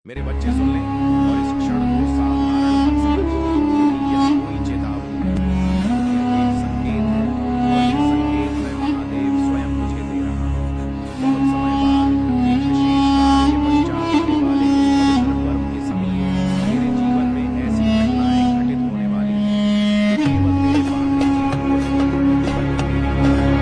मेरे बच्चे सुन लें और इस क्षण को साधारण मत समझो, क्योंकि यह कोई चेतावनी नहीं, यह एक संकेत है और यह संकेत मैं महादेव स्वयं तुझे दे रहा हूँ। बहुत समय बाद एक विशेष काल के पश्चात होने वाले इस पवित्र पर्व के समीप तेरे जीवन में ऐसी घटनाएं घटित होने वाली हैं जो केवल तेरे बाहरी जीवन को नहीं बल्कि तेरी भावनाओं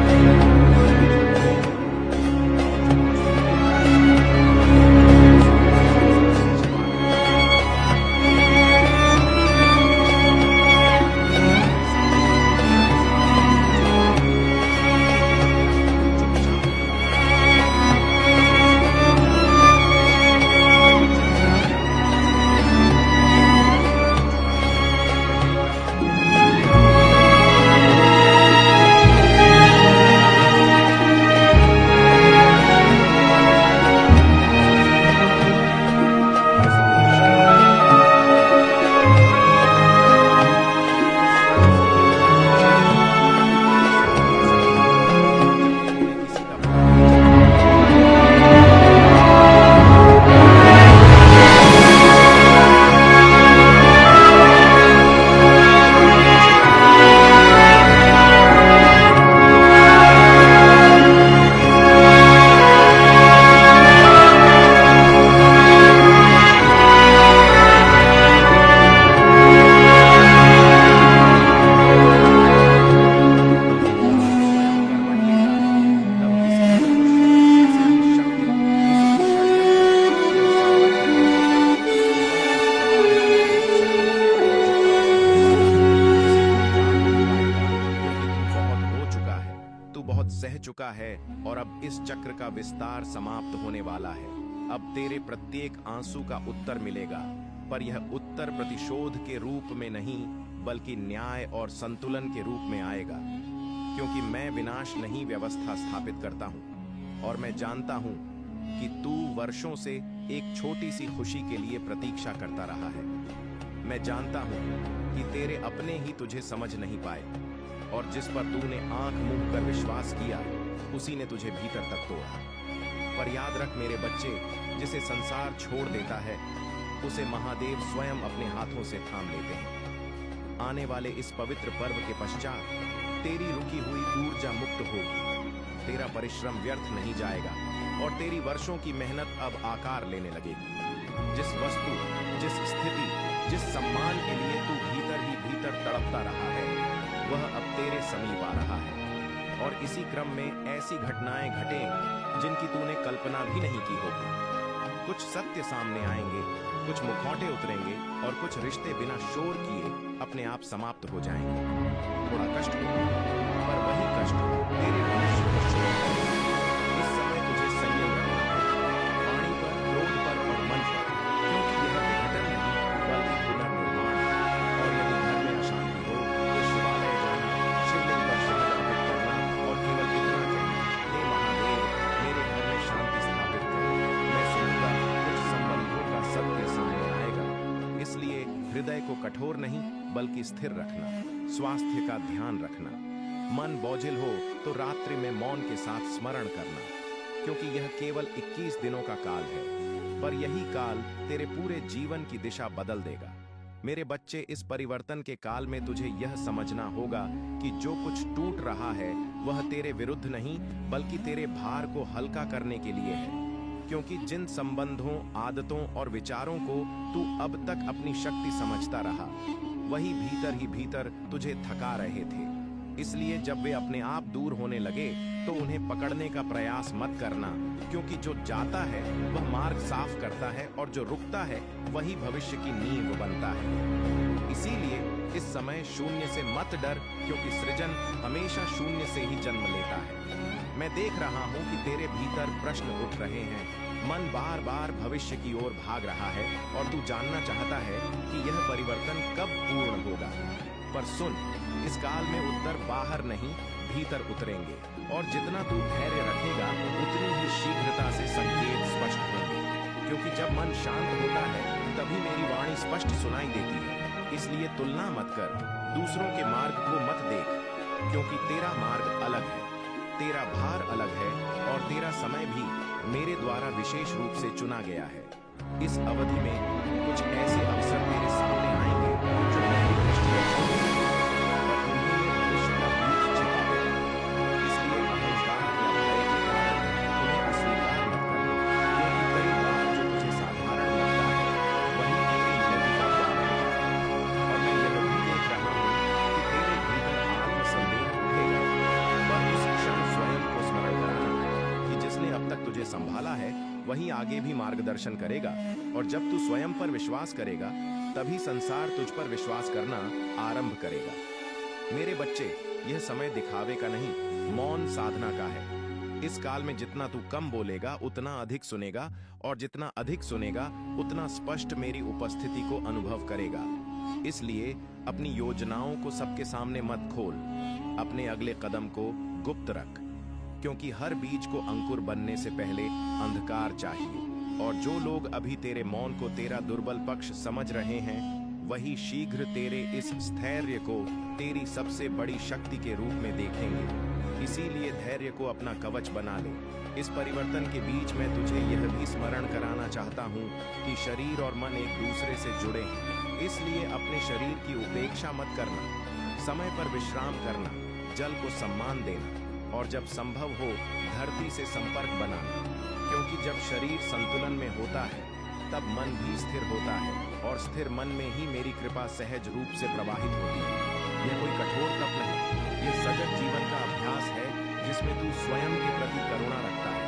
सह चुका है और अब इस चक्र का विस्तार समाप्त होने वाला है। अब तेरे प्रत्येक आंसू का उत्तर मिलेगा, पर यह उत्तर प्रतिशोध के रूप में नहीं बल्कि न्याय और संतुलन के रूप में आएगा, क्योंकि मैं विनाश नहीं व्यवस्था स्थापित करता हूं और मैं जानता हूं कि तू वर्षों से एक छोटी सी खुशी के लिए प्रतीक्षा करता रहा है। मैं जानता हूं कि तेरे अपने ही तुझे समझ नहीं पाए और जिस पर तूने आंख मूंद कर विश्वास किया उसी ने तुझे भीतर तक तोड़ा। पर याद रख मेरे बच्चे, जिसे संसार छोड़ देता है उसे महादेव स्वयं अपने हाथों से थाम लेते हैं। आने वाले इस पवित्र पर्व के पश्चात तेरी रुकी हुई ऊर्जा मुक्त होगी, तेरा परिश्रम व्यर्थ नहीं जाएगा और तेरी वर्षों की मेहनत अब आकार लेने लगेगी। जिस वस्तु, जिस स्थिति, जिस सम्मान के लिए तू भीतर ही भीतर तड़पता रहा है वह अब तेरे समीप आ रहा है और इसी क्रम में ऐसी घटनाएं घटें जिनकी तूने कल्पना भी नहीं की होगी। कुछ सत्य सामने आएंगे, कुछ मुखौटे उतरेंगे और कुछ रिश्ते बिना शोर किए अपने आप समाप्त हो जाएंगे। थोड़ा कष्ट होगा, पर वही कष्ट तेरे भविष्य को छोड़ देगा। इस समय तुझे संयम रखना होगा, वाणी पर, क्रोध पर और मन पर, क्योंकि यह विघटन नहीं बल्कि पुनर्निर्माण है। और यदि घर में अशांति हो तो शिवालय जाना, शिवलिंग पर शहद अर्पित करना और केवल इतना कहना, हे महादेव मेरे घर में शांति स्थापित कर। मैं सुनूंगा कुछ संबंधों का सत्य सामने आएगा। इसलिए हृदय को कठोर नहीं बल्कि स्थिर रखना, स्वास्थ्य का ध्यान रखना। मन बोझिल हो तो रात्रि में मौन के साथ स्मरण करना, क्योंकि यह केवल 21 दिनों का काल है, पर यही काल तेरे पूरे जीवन की दिशा बदल देगा। मेरे बच्चे, इस परिवर्तन के काल में तुझे यह समझना होगा कि जो कुछ टूट रहा है वह तेरे विरुद्ध नहीं बल्कि तेरे भार को हल्का करने के लिए है, क्योंकि जिन संबंधों, आदतों और विचारों को तू अब तक अपनी शक्ति समझता रहा वही भीतर ही भीतर तुझे थका रहे थे। इसलिए जब वे अपने आप दूर होने लगे तो उन्हें पकड़ने का प्रयास मत करना, क्योंकि जो जाता है वह मार्ग साफ करता है और जो रुकता है वही भविष्य की नींव बनता है। इसीलिए इस समय शून्य से मत डर, क्योंकि सृजन हमेशा शून्य से ही जन्म लेता है। मैं देख रहा हूं कि तेरे भीतर प्रश्न उठ रहे हैं, मन बार बार भविष्य की ओर भाग रहा है और तू जानना चाहता है कि यह परिवर्तन कब पूर्ण होगा। पर सुन, इस काल में उत्तर बाहर नहीं भीतर उतरेंगे और जितना तू धैर्य रखेगा उतनी ही शीघ्रता से संकेत स्पष्ट होंगे, क्योंकि जब मन शांत होता है तभी मेरी वाणी स्पष्ट सुनाई देती है। इसलिए तुलना मत कर, दूसरों के मार्ग को मत देख, क्योंकि तेरा मार्ग अलग है, तेरा भार अलग है और तेरा समय भी मेरे द्वारा विशेष रूप से चुना गया है। इस अवधि में कुछ ऐसे अवसर तेरे सामने आएंगे जो पहली दृष्टि में छोटे लगेंगे, पर उन्हीं में भविष्य का बीज छिपा होगा। इसलिए अहंकार या भय के कारण उन्हें अस्वीकार मत करना, क्योंकि कई बार जो तुझे साधारण लगता है वही तेरी नियति का द्वार है। और मैं यह भी देख रहा हूं कि तेरे भीतर आत्मसंदेह उठेगा, पर उस क्षण स्वयं को स्मरण कराना कि जिसने अब तक तुझे संभाला है वही आगे भी मार्गदर्शन करेगा। और जब तू स्वयं पर विश्वास करेगा तभी संसार तुझ पर विश्वास करना आरंभ करेगा। मेरे बच्चे, यह समय दिखावे का नहीं, मौन साधना का है। इस काल में जितना तू कम बोलेगा उतना अधिक सुनेगा, और जितना अधिक सुनेगा उतना स्पष्ट मेरी उपस्थिति को अनुभव करेगा। इसलिए अपनी योजनाओं को सबके सामने मत खोल, अपने अगले कदम को गुप्त रख, क्योंकि हर बीज को अंकुर बनने से पहले अंधकार चाहिए। और जो लोग अभी तेरे मौन को तेरा दुर्बल पक्ष समझ रहे हैं वही शीघ्र तेरे इस स्थैर्य को तेरी सबसे बड़ी शक्ति के रूप में देखेंगे। इसीलिए धैर्य को अपना कवच बना ले। इस परिवर्तन के बीच में तुझे यह भी स्मरण कराना चाहता हूँ कि शरीर और मन एक दूसरे से जुड़े हैं। इसलिए अपने शरीर की उपेक्षा मत करना, समय पर विश्राम करना, जल को सम्मान देना, और जब संभव हो धरती से संपर्क बनाना, क्योंकि जब शरीर संतुलन में होता है तब मन भी स्थिर होता है, और स्थिर मन में ही मेरी कृपा सहज रूप से प्रवाहित होती है। यह कोई कठोर तप नहीं, यह सजग जीवन का अभ्यास है जिसमें तू स्वयं के प्रति करुणा रखता है।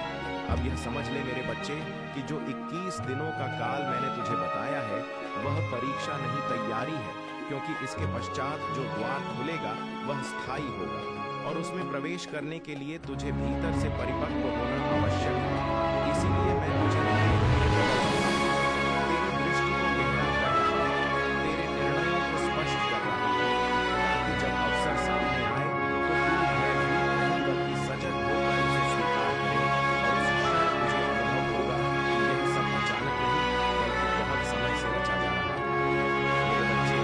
अब यह समझ ले मेरे बच्चे कि जो 21 दिनों का काल मैंने तुझे बताया है वह परीक्षा नहीं, तैयारी है, क्योंकि इसके पश्चात जो द्वार खुलेगा वह स्थायी होगा, और उसमें प्रवेश करने के लिए तुझे भीतर से परिपक्व होना आवश्यक है। इसीलिए मैं तुझे तेरी दृष्टि को गहरा कर रहा हूं, तेरे निर्णयों को स्पष्ट कर रहा हूं, ताकि जब अवसर सामने आए तो तू भयभीत नहीं बल्कि सजग होकर उसे स्वीकार करे। और उस क्षण तुझे अनुभव होगा कि यह सब अचानक नहीं बल्कि बहुत समय से रचा जा रहा है। मेरे बच्चे,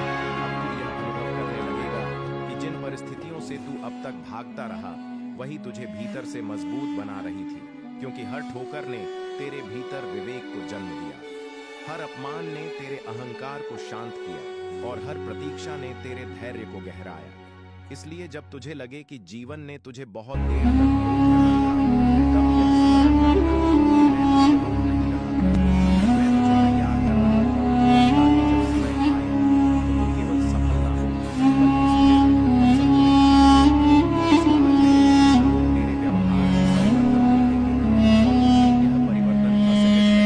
अब तू यह अनुभव करने लगेगा कि जिन परिस्थितियों से तू अब तक भागता रहा वही तुझे भीतर से मजबूत बना रही थी, क्योंकि हर ठोकर ने तेरे भीतर विवेक को जन्म दिया, हर अपमान ने तेरे अहंकार को शांत किया, और हर प्रतीक्षा ने तेरे धैर्य को गहराया। इसलिए जब तुझे लगे कि जीवन ने तुझे बहुत देर तक रोक रखा, तब यह स्मरण रखना कि मैं तुझे तैयार कर रहा हूं, ताकि जब समय आए तो तू केवल सफल ना हो बल्कि स्थिर और संतुलित। इस काल में तेरे व्यवहार में परिवर्तन देखेंगे, और यह परिवर्तन असहज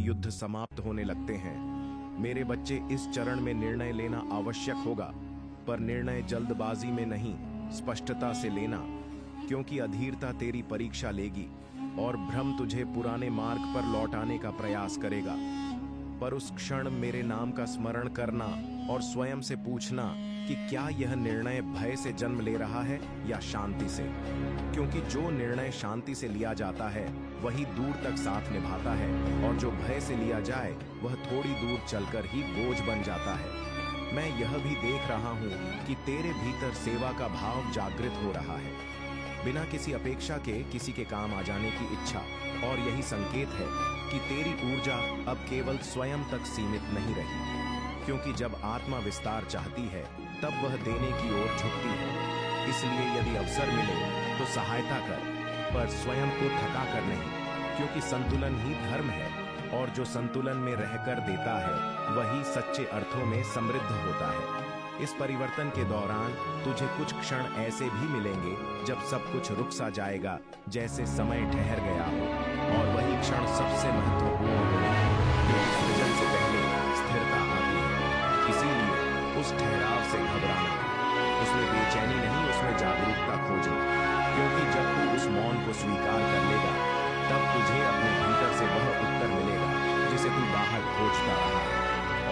युद्ध समाप्त होने लगते हैं। मेरे बच्चे, इस चरण में निर्णय लेना आवश्यक होगा, पर निर्णय जल्दबाजी में नहीं, स्पष्टता से लेना, क्योंकि अधीरता तेरी परीक्षा लेगी और भ्रम तुझे पुराने मार्ग पर लौटाने का प्रयास करेगा। पर उस क्षण मेरे नाम का स्मरण करना और स्वयं से पूछना कि क्या यह निर्णय भय से जन्म ले रहा है या शांति से, क्योंकि जो निर्णय शांति से लिया जाता है वही दूर तक साथ निभाता है, और जो भय से लिया जाए वह थोड़ी दूर चलकर ही बोझ बन जाता है। मैं यह भी देख रहा हूँ कि तेरे भीतर सेवा का भाव जागृत हो रहा है, बिना किसी अपेक्षा के किसी के काम आ जाने की इच्छा, और यही संकेत है कि तेरी ऊर्जा अब केवल स्वयं तक सीमित नहीं रही, क्योंकि जब आत्मा विस्तार चाहती है तब वह देने की ओर झुकती है। इसलिए यदि अवसर मिले तो सहायता कर, पर स्वयं को थका कर नहीं, क्योंकि संतुलन ही धर्म है, और जो संतुलन में रहकर देता है वही सच्चे अर्थों में समृद्ध होता है। इस परिवर्तन के दौरान तुझे कुछ क्षण ऐसे भी मिलेंगे जब सब कुछ रुक सा जाएगा, जैसे समय ठहर गया हो, और वही क्षण सबसे महत्वपूर्ण होगा, क्योंकि सृजन से पहले स्थिरता आती है। इसीलिए उस ठहराव से घबराना, उसमें बेचैनी नहीं, उसमें जागरूकता खोजना, क्योंकि जब तू उस मौन को स्वीकार कर लेगा तब तुझे अपने भीतर से वह उत्तर मिलेगा जिसे तू बाहर खोजता रहा है,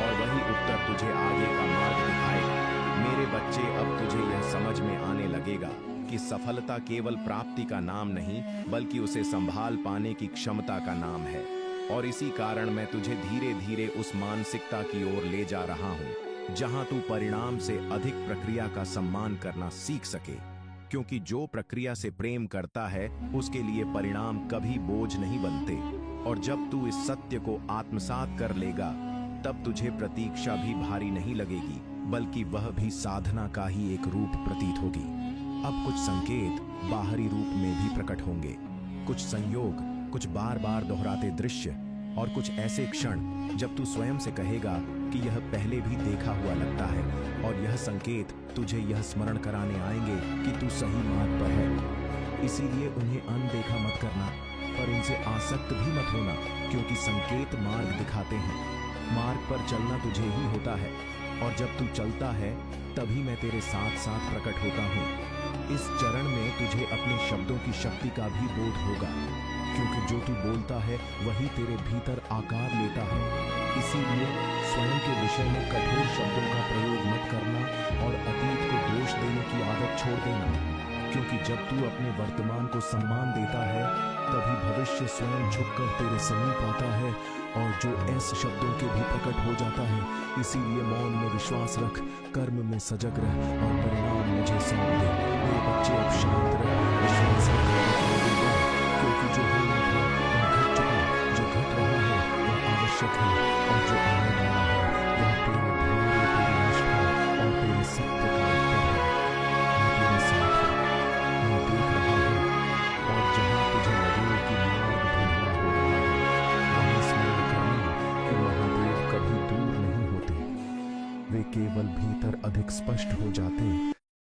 और वही उत्तर तुझे आगे का मार्ग दिखाएगा। मेरे बच्चे, अब तुझे यह समझ में आने लगेगा कि सफलता केवल प्राप्ति का नाम नहीं, बल्कि उसे संभाल पाने की क्षमता का नाम है। और इसी कारण मैं तुझे धीरे धीरे उस मानसिकता की ओर ले जा रहा हूँ जहां तू परिणाम से अधिक प्रक्रिया का सम्मान करना सीख सके, क्योंकि जो प्रक्रिया से प्रेम करता है उसके लिए परिणाम कभी बोझ नहीं बनते। और जब तू इस सत्य को आत्मसात कर लेगा तब तुझे प्रतीक्षा भी भारी नहीं लगेगी, बल्कि वह भी साधना का ही एक रूप प्रतीत होगी। अब कुछ संकेत बाहरी रूप में भी प्रकट होंगे, कुछ संयोग, कुछ बार बार दोहराते दृश्य, और कुछ ऐसे क्षण जब तू स्वयं से कहेगा कि यह पहले भी देखा हुआ लगता है, और यह संकेत तुझे यह स्मरण कराने आएंगे कि तू सही मार्ग पर है। इसीलिए उन्हें अनदेखा मत करना, पर उनसे आसक्त भी मत होना, क्योंकि संकेत मार्ग दिखाते हैं। मार्ग पर चलना तुझे ही होता है, और जब तू चलता है तभी मैं तेरे साथ साथ प्रकट होता हूँ। इस चरण में तुझे अपने शब्दों की शक्ति का भी बोध होगा, क्योंकि जो तू बोलता है वही तेरे भीतर आकार लेता है। इसीलिए स्वयं के विषय में कठोर शब्दों का प्रयोग मत करना, और अतीत को दोष देने की आदत छोड़ देना, क्योंकि जब तू अपने वर्तमान को सम्मान देता है तभी भविष्य स्वयं झुककर तेरे समीप आता है, और जो ऐसे शब्दों के भी प्रकट हो जाता है। इसीलिए मौन में विश्वास रख, कर्म में सजग रह, और परिणाम मुझे सौंप दे। मेरे बच्चे, अब शांत रह, विश्वास रख, क्योंकि जो होना था वह घट चुका, जो घट रहा है वह आवश्यक है, और जो आने वाला है वह तेरे धैर्य, तेरी निष्ठा और तेरे सत्य का उत्तर है। मैं तेरे साथ हूँ, मैं देख रहा हूँ, और जहाँ तुझे लगे कि मार्ग धुंधला हो रहा है, वहीं स्मरण करना कि महादेव कभी दूर नहीं होते, वे केवल भीतर अधिक स्पष्ट हो जाते